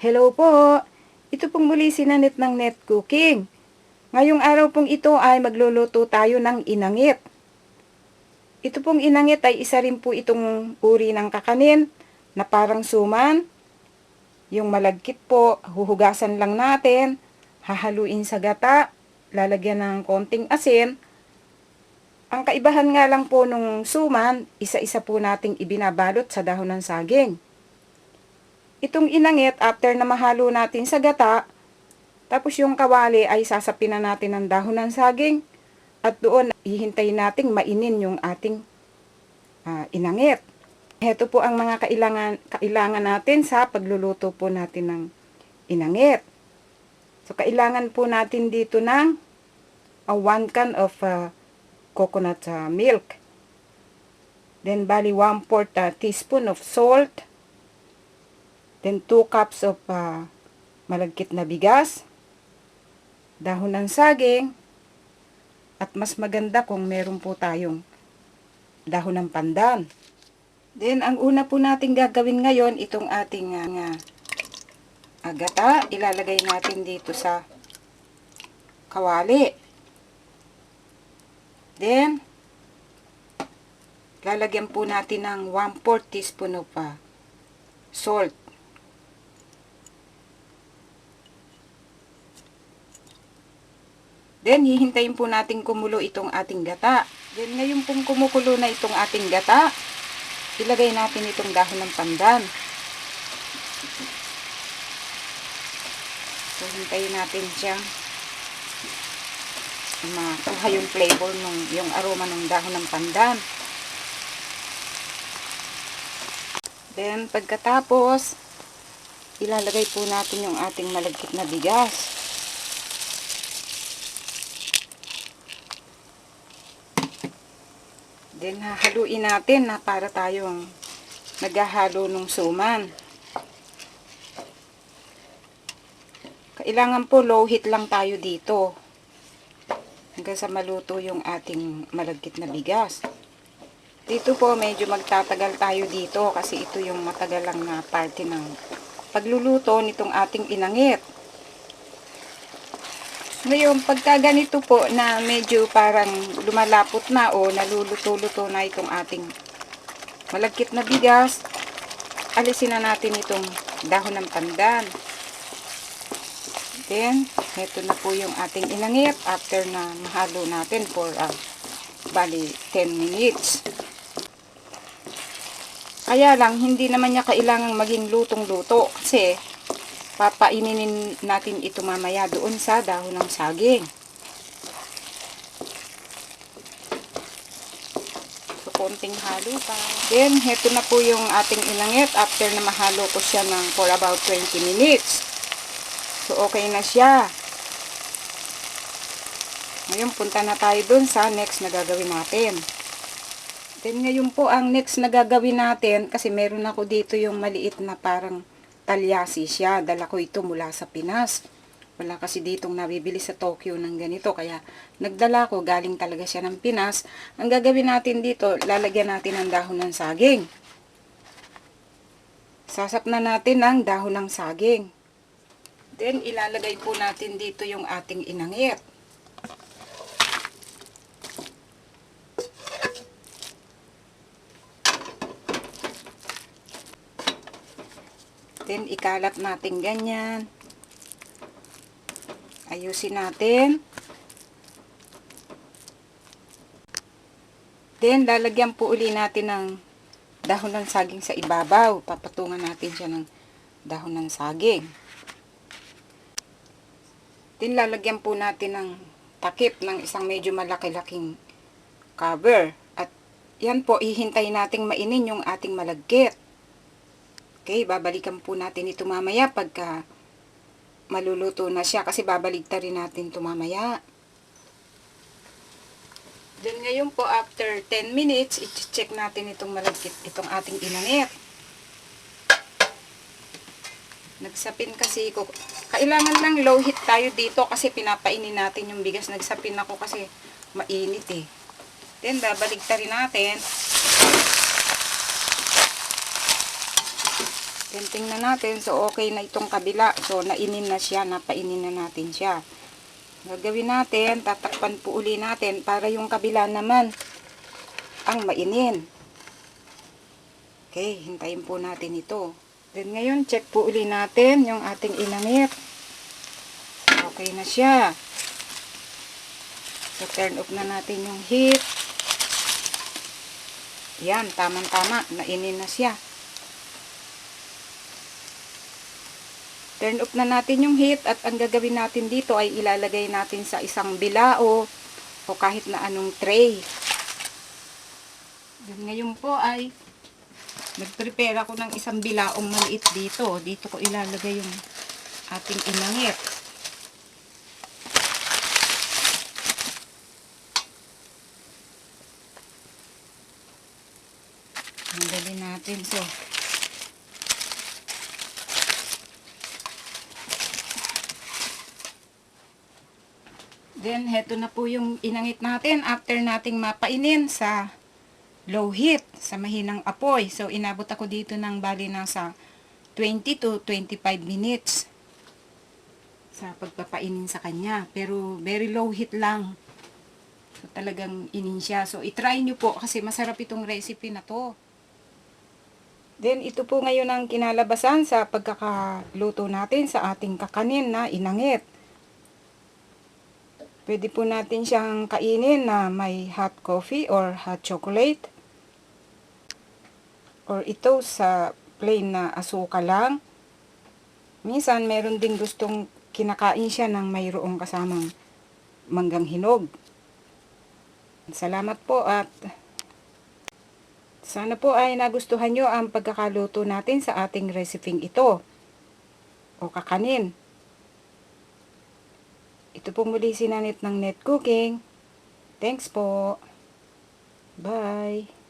Hello po! Ito pong muli si Nanette ng Net Cooking. Ngayong araw pong ito ay magluluto tayo ng inangit. Ito pong inangit ay isa rin po itong uri ng kakanin na parang suman. Yung malagkit po, huhugasan lang natin, hahaluin sa gata, lalagyan ng konting asin. Ang kaibahan nga lang po nung suman, isa-isa po nating ibinabalot sa dahon ng saging. Itong inangit, after na mahalo natin sa gata, tapos yung kawali ay sasapin na natin ng dahon ng saging at doon hihintayin nating mainin yung ating inangit. Ito po ang mga kailangan natin sa pagluluto po natin ng inangit. So, kailangan po natin dito ng 1 can of coconut milk. Then, bali 1/4 teaspoon of salt. Then, 2 cups of malagkit na bigas, dahon ng saging, at mas maganda kung meron po tayong dahon ng pandan. Then, ang una po natin gagawin ngayon, itong ating gata, ilalagay natin dito sa kawali. Then, lalagyan po natin ng 1/4 teaspoon of salt. Then, hihintayin po natin kumulo itong ating gata. Then, ngayon pong kumukulo na itong ating gata, ilagay natin itong dahon ng pandan. So, hintayin natin siya makuha yung flavor, yung aroma ng dahon ng pandan. Then, pagkatapos, ilalagay po natin yung ating malagkit na bigas. Then, hahaluin natin na para tayong naghahalo ng suman. Kailangan po low heat lang tayo dito hanggang sa maluto yung ating malagkit na bigas. Dito po medyo magtatagal tayo dito kasi ito yung matagal lang na parte ng pagluluto nitong ating inangit. Ngayon, pagka ganito po na medyo parang lumalapot na o naluluto-luto na itong ating malagkit na bigas, alisin na natin itong dahon ng pandan. Then, ito na po yung ating inangit after na mahalo natin for bali 10 minutes. Kaya lang, hindi naman niya kailangang maging lutong-luto kasi papaininin natin ito mamaya doon sa dahon ng saging. So, konting halo pa. Then, heto na po yung ating inangit after na mahalo ko siya for about 20 minutes. So, okay na siya. Ngayon, punta na tayo doon sa next na gagawin natin. Then, ngayon po ang next na gagawin natin, kasi meron ako dito yung maliit na parang talyasi siya. Dala ko ito mula sa Pinas. Wala kasi ditong nabibili sa Tokyo ng ganito. Kaya nagdala ko, galing talaga siya ng Pinas. Ang gagawin natin dito, lalagyan natin ng dahon ng saging. Sasap na natin ng dahon ng saging. Then ilalagay po natin dito yung ating inangit. Then, ikalat natin ganyan. Ayusin natin. Then, lalagyan po uli natin ng dahon ng saging sa ibabaw. Papatungan natin siya ng dahon ng saging. Then, lalagyan po natin ng takip ng isang medyo malaki-laking cover. At yan po, hihintayin nating mainin yung ating malagkit. Okay, babalikan po natin ito mamaya pagka maluluto na siya kasi babaligtarin natin ito mamaya. Then ngayon po after 10 minutes, i-check natin itong malagkit, itong ating inangit. Nagsapin kasi ko. Kailangan lang low heat tayo dito kasi pinapainin natin yung bigas. Nagsapin ako kasi mainit eh. Then babaligtarin natin. Then tingnan natin. So okay na itong kabila. So nainin na siya. Napainin na natin siya. Gagawin natin. Tatakpan po uli natin para yung kabila naman ang mainin. Okay. Hintayin po natin ito. Then ngayon check po uli natin yung ating inangit. Okay na siya. So turn off na natin yung heat. Yan, tamang-tama. Nainin na siya. Turn off na natin yung heat at ang gagawin natin dito ay ilalagay natin sa isang bilao o kahit na anong tray. Then ngayon po ay nag-prepare ako ng isang bilaong maliit dito. Dito ko ilalagay yung ating inangit. Tanggalin natin. So, then, heto na po yung inangit natin after nating mapainin sa low heat, sa mahinang apoy. So, inabot ako dito ng bali nasa 20 to 25 minutes sa pagpapainin sa kanya. Pero, very low heat lang. So, talagang inin siya. So, itry nyo po kasi masarap itong recipe na to. Then, ito po ngayon ang kinalabasan sa pagkakaluto natin sa ating kakanin na inangit. Pwede po natin siyang kainin na may hot coffee or hot chocolate. Or ito sa plain na asukal lang. Minsan, meron ding gustong kinakain siya ng mayroong kasamang manggang hinog. Salamat po at sana po ay nagustuhan nyo ang pagkakaluto natin sa ating recipe ito o kakanin. Ito po muli si Nanit ng Net Cooking. Thanks po. Bye.